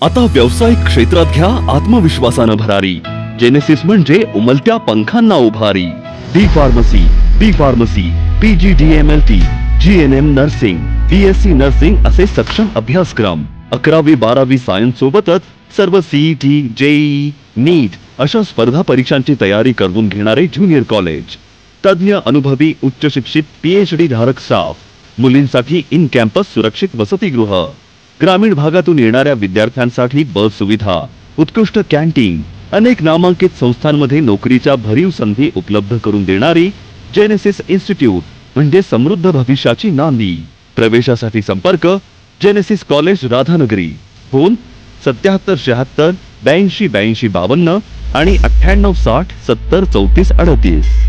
आता व्यावसायिक क्षेत्रात घ्या आत्मविश्वासानं भरारी। जेनेसिस म्हणजे उमलत्या पंखांना उभारी। D pharmacy, PGDMLT, GNM nursing, BSc nursing असे सक्षम अभ्यासक्रम। 11वी-12वी सायन्स सोबतच सर्व CET, JEE, नीट अशा स्पर्धा परीक्षांची तयारी करून घेणारे ज्युनियर कॉलेज। तज्ञ अनुभवी उच्च शिक्षित PhD धारक स्टाफ, मुलींसाठी इन कॅम्पस सुरक्षित वसतिगृह, ग्रामीण भागातून येणाऱ्या विद्यार्थ्यांसाठी बस सुविधा, उत्कृष्ट कॅन्टीन, अनेक नामांकित संस्थांमध्ये नोकरीच्या भरीव संधी उपलब्ध करून देणारी जेनेसिस इन्स्टिट्यूट म्हणजे समृद्ध भविष्याची नांदी। प्रवेशासाठी संपर्क जेनेसिस कॉलेज राधानगरी, फोन 7776 82 52 आणि 9860 70 34 38।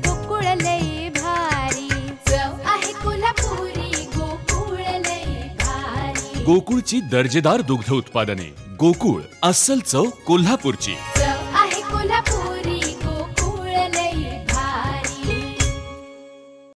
गोकुळ लई भारी चव आहे कोल्हापुरी, गोकुळ लई भारी। गोकुळची दर्जेदार दुग्ध उत्पादने, गोकुळ अस्सल चव कोल्हापूरची।